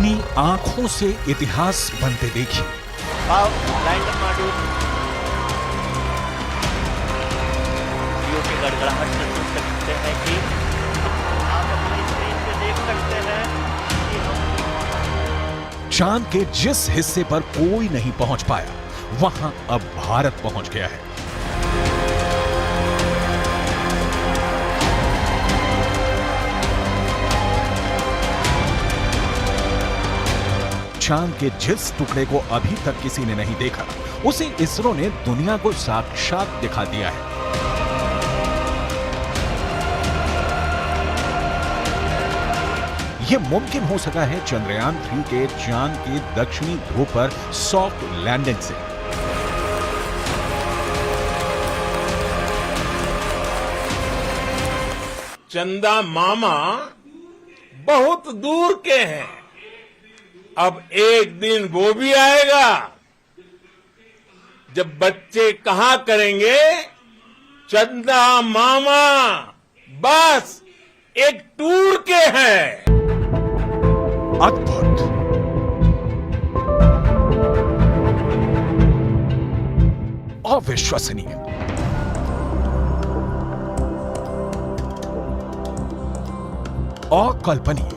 अपनी आंखों से इतिहास बनते देखिए। लैंडर मॉड्यूल की गड़गड़ाहट से सुन सकते हैं कि आप अपनी स्क्रीन पे देख सकते हैं कि हम चांद के जिस हिस्से पर कोई नहीं पहुंच पाया, वहां अब भारत पहुंच गया है। चांद के जिस टुकड़े को अभी तक किसी ने नहीं देखा, उसे इसरो ने दुनिया को साक्षात दिखा दिया है। यह मुमकिन हो सका है चंद्रयान 3 के चांद के दक्षिणी ध्रुव पर सॉफ्ट लैंडिंग से। चंदा मामा बहुत दूर के हैं, अब एक दिन वो भी आएगा जब बच्चे कहा करेंगे, चंदा मामा बस एक टूर के हैं। अद्भुत, अविश्वसनीय, अकल्पनीय।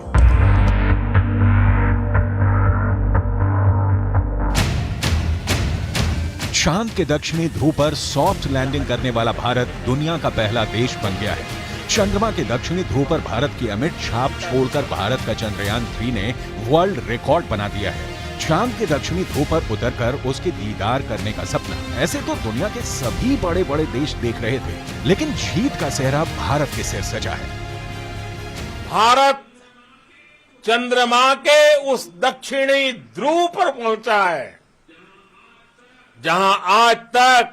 चांद के दक्षिणी ध्रुव पर सॉफ्ट लैंडिंग करने वाला भारत दुनिया का पहला देश बन गया है। चंद्रमा के दक्षिणी ध्रुव पर भारत की अमिट छाप छोड़कर भारत का चंद्रयान 3 ने वर्ल्ड रिकॉर्ड बना दिया है। चांद के दक्षिणी ध्रुव पर उतरकर उसके दीदार करने का सपना ऐसे तो दुनिया के सभी बड़े बड़े देश देख रहे थे, लेकिन जीत का सेहरा भारत के सिर सजा है। भारत चंद्रमा के उस दक्षिणी ध्रुव पर पहुंचा है जहां आज तक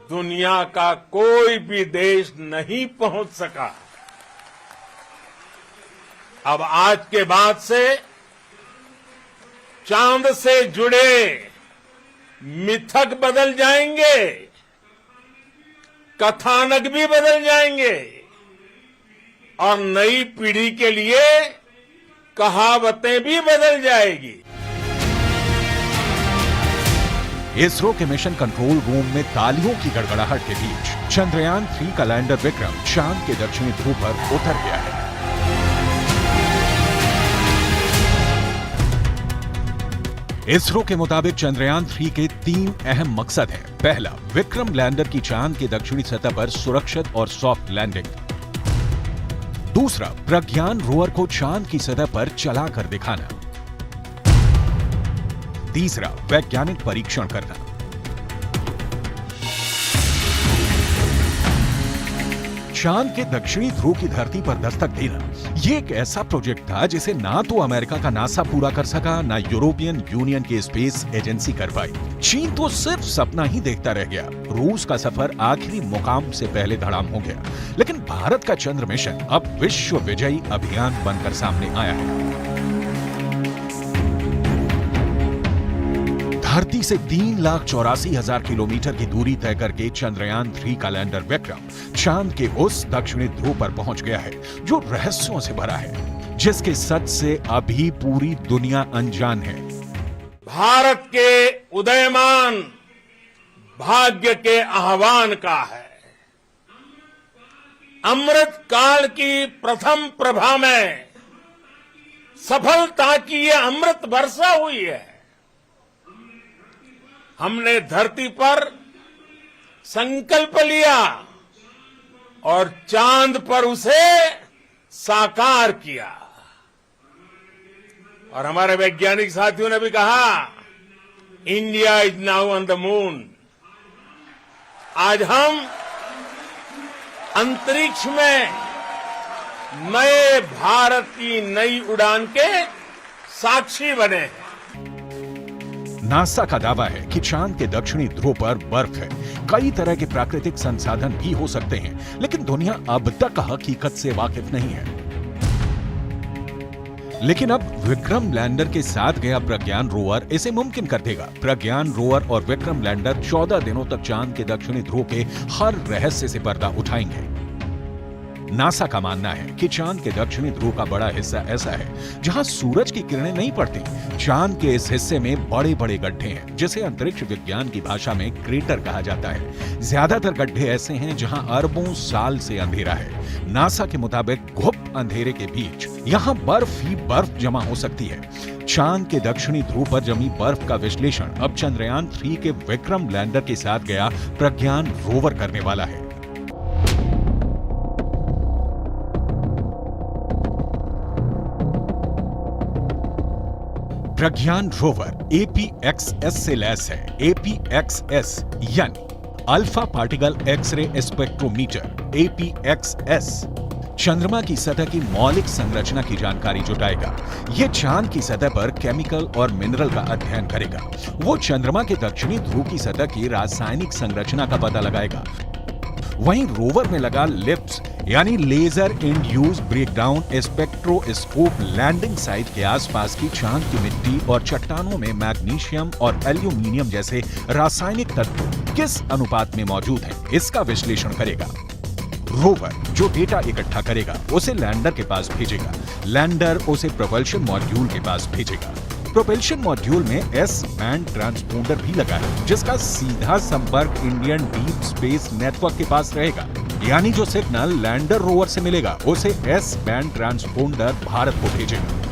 दुनिया का कोई भी देश नहीं पहुंच सका। अब आज के बाद से चांद से जुड़े मिथक बदल जाएंगे, कथानक भी बदल जाएंगे और नई पीढ़ी के लिए कहावतें भी बदल जाएगी। इसरो के मिशन कंट्रोल रूम में तालियों की गड़गड़ाहट के बीच चंद्रयान 3 का लैंडर विक्रम चांद के दक्षिणी ध्रुव पर उतर गया है। इसरो के मुताबिक चंद्रयान 3 के 3 अहम मकसद हैं। पहला, विक्रम लैंडर की चांद की दक्षिणी सतह पर सुरक्षित और सॉफ्ट लैंडिंग। दूसरा, प्रज्ञान रोवर को चांद की सतह पर चलाकर दिखाना। तीसरा, वैज्ञानिक परीक्षण करना। चांद के दक्षिणी ध्रुव की धरती पर दस्तक देना, यह एक ऐसा प्रोजेक्ट था जिसे ना तो अमेरिका का नासा पूरा कर सका, ना यूरोपियन यूनियन की स्पेस एजेंसी कर पाई। चीन तो सिर्फ सपना ही देखता रह गया। रूस का सफर आखिरी मुकाम से पहले धड़ाम हो गया, लेकिन भारत का चंद्र मिशन अब विश्व विजयी अभियान बनकर सामने आया है। धरती से 3,84,000 किलोमीटर की दूरी तय करके चंद्रयान 3 का लैंडर विक्रम चांद के उस दक्षिणी ध्रुव पर पहुंच गया है जो रहस्यों से भरा है, जिसके सच से अभी पूरी दुनिया अनजान है। भारत के उदयमान भाग्य के आह्वान का है। अमृत काल की प्रथम प्रभा में सफलता की यह अमृत वर्षा हुई है। हमने धरती पर संकल्प लिया और चांद पर उसे साकार किया। और हमारे वैज्ञानिक साथियों ने भी कहा, India is now on the moon. आज हम अंतरिक्ष में नए भारत की नई उड़ान के साक्षी बने हैं। नासा का दावा है कि चांद के दक्षिणी ध्रुव पर बर्फ है। कई तरह के प्राकृतिक संसाधन भी हो सकते हैं, लेकिन दुनिया अब तक हकीकत से वाकिफ नहीं है। लेकिन अब विक्रम लैंडर के साथ गया प्रज्ञान रोवर इसे मुमकिन कर देगा। प्रज्ञान रोवर और विक्रम लैंडर 14 दिनों तक चांद के दक्षिणी ध्रुव के हर रहस्य से पर्दा उठाएंगे। नासा का मानना है कि चांद के दक्षिणी ध्रुव का बड़ा हिस्सा ऐसा है जहां सूरज की किरणें नहीं पड़ती। चांद के इस हिस्से में बड़े बड़े गड्ढे हैं जिसे अंतरिक्ष विज्ञान की भाषा में क्रेटर कहा जाता है। ज्यादातर गड्ढे ऐसे हैं जहां अरबों साल से अंधेरा है। नासा के मुताबिक घुप अंधेरे के बीच यहां बर्फ ही बर्फ जमा हो सकती है। चांद के दक्षिणी ध्रुव पर जमी बर्फ का विश्लेषण अब चंद्रयान 3 के विक्रम लैंडर के साथ गया प्रज्ञान रोवर करने वाला है। प्रज्ञान रोवर APXS से लैस है। APXS यानी alpha particle x-ray spectrometer. APXS चंद्रमा की सतह की मौलिक संरचना की जानकारी जुटाएगा। यह चांद की सतह पर केमिकल और मिनरल का अध्ययन करेगा। वो चंद्रमा के दक्षिणी ध्रुव की सतह की रासायनिक संरचना का पता लगाएगा। वहीं रोवर में लगा लिप्स यानी laser induced breakdown spectroscope landing site के आसपास की चांद की मिट्टी और चट्टानों में मैग्नीशियम और एल्यूमिनियम जैसे रासायनिक तत्व किस अनुपात में मौजूद हैं, इसका विश्लेषण करेगा। रोवर जो डेटा इकट्ठा करेगा उसे लैंडर के पास भेजेगा। लैंडर उसे प्रोपल्शन मॉड्यूल के पास भेजेगा। प्रोपल्शन मॉड्यूल में एस बैंड ट्रांसपोंडर भी लगा है जिसका सीधा संपर्क इंडियन डीप स्पेस नेटवर्क के पास रहेगा। यानी जो सिग्नल लैंडर रोवर से मिलेगा उसे एस बैंड ट्रांसपोंडर भारत को भेजेगा।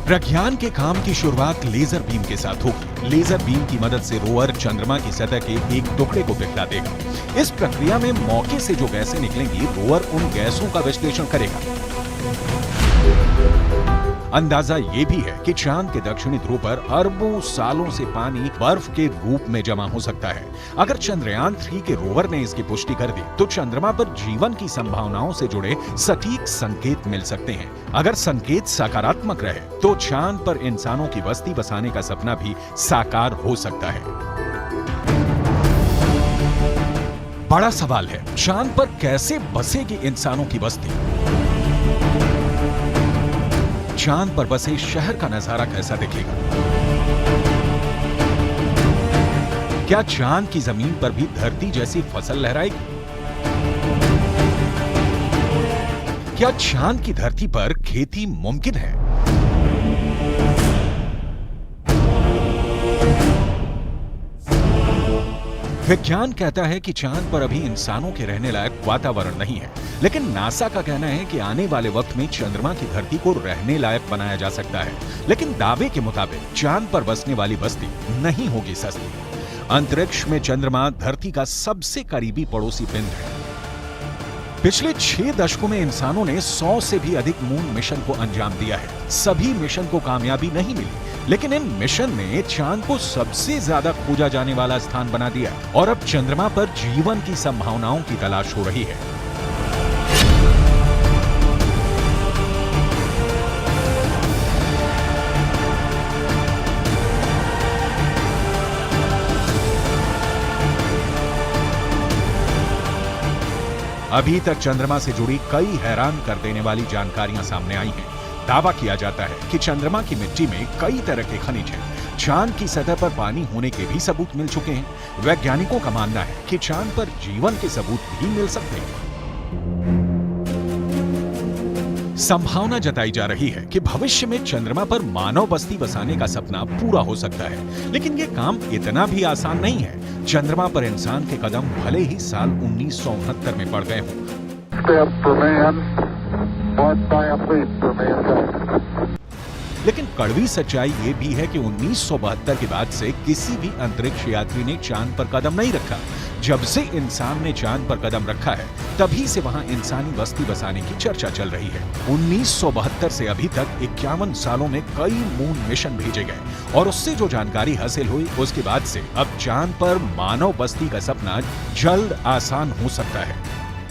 प्रज्ञान के काम की शुरुआत लेजर बीम के साथ होगी। लेजर बीम की मदद से रोवर चंद्रमा की सतह के एक टुकड़े को दिखला देगा। इस प्रक्रिया में मौके से जो गैसें निकलेंगी, रोवर उन गैसों का विश्लेषण करेगा। अंदाजा ये भी है कि चांद के दक्षिणी ध्रुव पर अरबों सालों से पानी बर्फ के रूप में जमा हो सकता है। अगर चंद्रयान 3 के रोवर ने इसकी पुष्टि कर दी तो चंद्रमा पर जीवन की संभावनाओं से जुड़े सटीक संकेत मिल सकते हैं। अगर संकेत सकारात्मक रहे तो चांद पर इंसानों की बस्ती बसाने का सपना भी साकार हो सकता है। बड़ा सवाल है, चांद पर कैसे बसेगी इंसानों की बस्ती? चांद पर बसे शहर का नजारा कैसा दिखेगा? क्या चांद की जमीन पर भी धरती जैसी फसल लहराएगी? क्या चांद की धरती पर खेती मुमकिन है? विज्ञान कहता है कि चांद पर अभी इंसानों के रहने लायक वातावरण नहीं है, लेकिन नासा का कहना है कि आने वाले वक्त में चंद्रमा की धरती को रहने लायक बनाया जा सकता है। लेकिन दावे के मुताबिक चांद पर बसने वाली बस्ती नहीं होगी सस्ती। अंतरिक्ष में चंद्रमा धरती का सबसे करीबी पड़ोसी पिंड है। पिछले 6 दशकों में इंसानों ने 100 से भी अधिक मून मिशन को अंजाम दिया है। सभी मिशन को कामयाबी नहीं मिली, लेकिन इन मिशन ने चांद को सबसे ज्यादा खोजा जाने वाला स्थान बना दिया और अब चंद्रमा पर जीवन की संभावनाओं की तलाश हो रही है। अभी तक चंद्रमा से जुड़ी कई हैरान कर देने वाली जानकारियां सामने आई हैं। दावा किया जाता है कि चंद्रमा की मिट्टी में कई तरह के खनिज हैं। चांद की सतह पर पानी होने के भी सबूत मिल चुके हैं। वैज्ञानिकों का मानना है कि चांद पर जीवन के सबूत भी मिल सकते हैं। संभावना जताई जा रही है कि भविष्य में चंद्रमा पर मानव बस्ती बसाने का सपना पूरा हो सकता है, लेकिन यह काम इतना भी आसान नहीं है। चंद्रमा पर इंसान के कदम भले ही साल 1969 में पड़ गए हों, लेकिन कड़वी सच्चाई ये भी है कि 1972 के बाद से किसी भी अंतरिक्ष यात्री ने चांद पर कदम नहीं रखा। जब से इंसान ने चांद पर कदम रखा है तभी से वहां इंसानी बस्ती बसाने की चर्चा चल रही है। 1972 से अभी तक 51 सालों में कई मून मिशन भेजे गए और उससे जो जानकारी हासिल हुई उसके बाद से अब चांद पर मानव बस्ती का सपना जल्द आसान हो सकता है,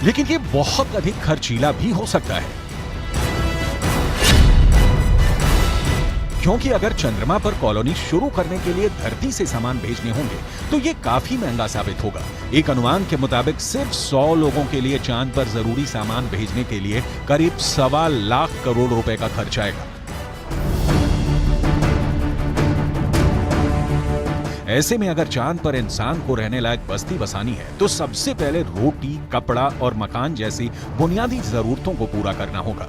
लेकिन ये बहुत अधिक खर्चीला भी हो सकता है। क्योंकि अगर चंद्रमा पर कॉलोनी शुरू करने के लिए धरती से सामान भेजने होंगे तो ये काफी महंगा साबित होगा। एक अनुमान के मुताबिक सिर्फ 100 लोगों के लिए चांद पर जरूरी सामान भेजने के लिए करीब 1.25 लाख करोड़ रुपए का खर्च आएगा। ऐसे में अगर चांद पर इंसान को रहने लायक बस्ती बसानी है तो सबसे पहले रोटी, कपड़ा और मकान जैसी बुनियादी जरूरतों को पूरा करना होगा,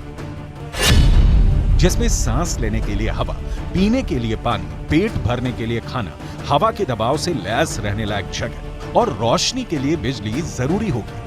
जिसमें सांस लेने के लिए हवा, पीने के लिए पानी, पेट भरने के लिए खाना, हवा के दबाव से लैस रहने लायक जगह और रोशनी के लिए बिजली जरूरी होगी।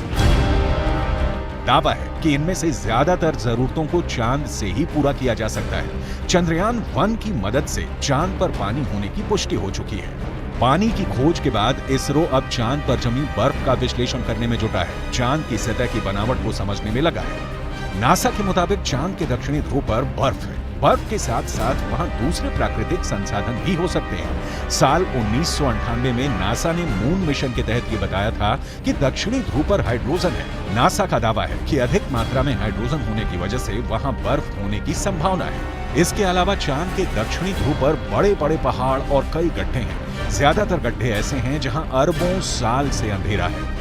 दावा है कि इनमें से ज्यादातर जरूरतों को चांद से ही पूरा किया जा सकता है। चंद्रयान 1 की मदद से चांद पर पानी होने की पुष्टि हो चुकी है। पानी की खोज के बाद इसरो अब चांद पर जमी बर्फ का विश्लेषण करने में जुटा है, चांद की सतह की बनावट को समझने में लगा है। नासा के मुताबिक चांद के दक्षिणी ध्रुव पर बर्फ है। बर्फ के साथ साथ वहां दूसरे प्राकृतिक संसाधन भी हो सकते हैं। साल 1998 में नासा ने मून मिशन के तहत ये बताया था कि दक्षिणी ध्रुव पर हाइड्रोजन है। नासा का दावा है कि अधिक मात्रा में हाइड्रोजन होने की वजह से वहां बर्फ होने की संभावना है। इसके अलावा चांद के दक्षिणी ध्रुव पर बड़े-बड़े पहाड़ और कई गड्ढे हैं। ज्यादातर गड्ढे ऐसे हैं जहां अरबों साल से अंधेरा है।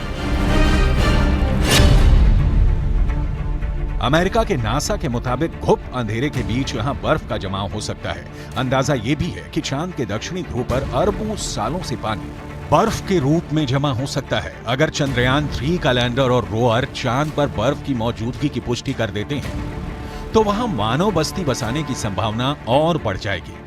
अमेरिका के नासा के मुताबिक घुप अंधेरे के बीच यहां बर्फ का जमाव हो सकता है। अंदाजा यह भी है कि चांद के दक्षिणी ध्रुव पर अरबों सालों से पानी बर्फ के रूप में जमा हो सकता है। अगर चंद्रयान 3 का लैंडर और रोवर चांद पर बर्फ की मौजूदगी की पुष्टि कर देते हैं तो वहां मानव बस्ती बसाने की संभावना और बढ़ जाएगी।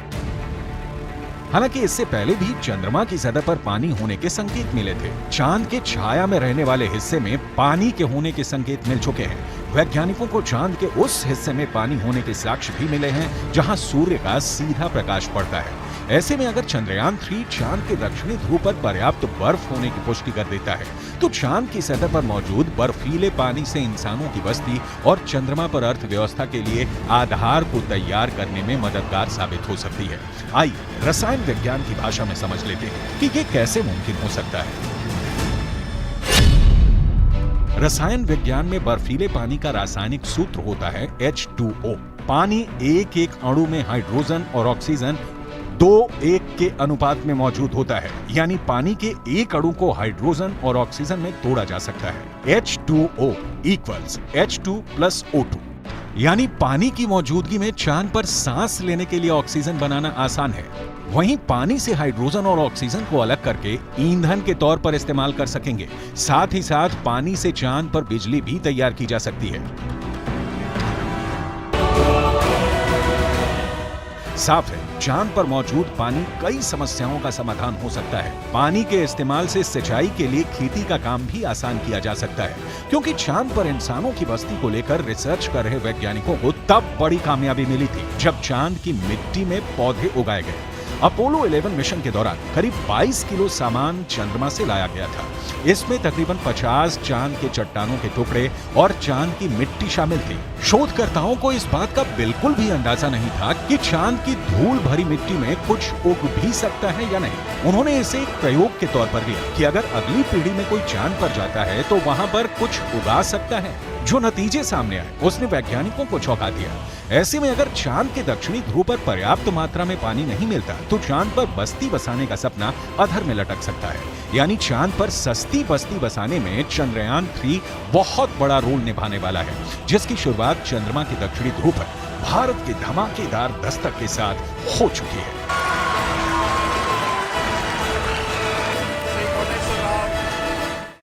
हालांकि इससे पहले भी चंद्रमा की सतह पर पानी होने के संकेत मिले थे। चांद के छाया में रहने वाले हिस्से में पानी के होने के संकेत मिल चुके हैं। वैज्ञानिकों को चांद के उस हिस्से में पानी होने के साक्ष्य भी मिले हैं जहां सूर्य का सीधा प्रकाश पड़ता है। ऐसे में अगर चंद्रयान 3 चांद के दक्षिणी ध्रुव पर पर्याप्त बर्फ होने की पुष्टि कर देता है तो चांद की सतह पर मौजूद बर्फीले पानी से इंसानों की बस्ती और चंद्रमा पर अर्थव्यवस्था के लिए आधार को तैयार करने में मददगार साबित हो सकती है। आइए रसायन विज्ञान की भाषा में समझ लेते हैं कि ये कैसे मुमकिन हो सकता है। रसायन विज्ञान में बर्फीले पानी का रासायनिक सूत्र होता है H2O। पानी एक एक अणु में हाइड्रोजन और ऑक्सीजन 2:1 के अनुपात में मौजूद होता है, यानी पानी के एक अणु को हाइड्रोजन और ऑक्सीजन में तोड़ा जा सकता है। H2O = H2 + O2। यानी पानी की मौजूदगी में चांद पर सांस लेने के लिए ऑक्सीजन बनाना आसान है। वहीं पानी से हाइड्रोजन और ऑक्सीजन को अलग करके ईंधन के तौर पर इस्तेमाल कर सकेंगे। साथ ही साथ पानी से चांद पर बिजली भी तैयार की जा सकती है। साफ है, चांद पर मौजूद पानी कई समस्याओं का समाधान हो सकता है। पानी के इस्तेमाल से सिंचाई के लिए खेती का काम भी आसान किया जा सकता है, क्योंकि चांद पर इंसानों की बस्ती को लेकर रिसर्च कर रहे वैज्ञानिकों को तब बड़ी कामयाबी मिली थी जब चांद की मिट्टी में पौधे उगाए गए। अपोलो 11 मिशन के दौरान करीब 22 किलो सामान चंद्रमा से लाया गया था। इसमें तकरीबन 50 चांद के चट्टानों के टुकड़े और चांद की मिट्टी शामिल थी। शोधकर्ताओं को इस बात का बिल्कुल भी अंदाजा नहीं था कि चांद की धूल भरी मिट्टी में कुछ उग भी सकता है या नहीं। उन्होंने इसे एक प्रयोग के तौर पर लिया कि अगर अगली पीढ़ी में कोई चांद पर जाता है तो वहां पर कुछ उगा सकता है। जो नतीजे सामने आए उसने वैज्ञानिकों को चौंका दिया। ऐसे में अगर चांद के दक्षिणी ध्रुव पर पर्याप्त मात्रा में पानी नहीं मिलता तो चांद पर बस्ती बसाने का सपना अधर में लटक सकता है। यानी चांद पर सस्ती बस्ती बसाने में चंद्रयान 3 बहुत बड़ा रोल निभाने वाला है, जिसकी शुरुआत चंद्रमा के दक्षिणी ध्रुव पर भारत के धमाकेदार दस्तक के साथ हो चुकी है।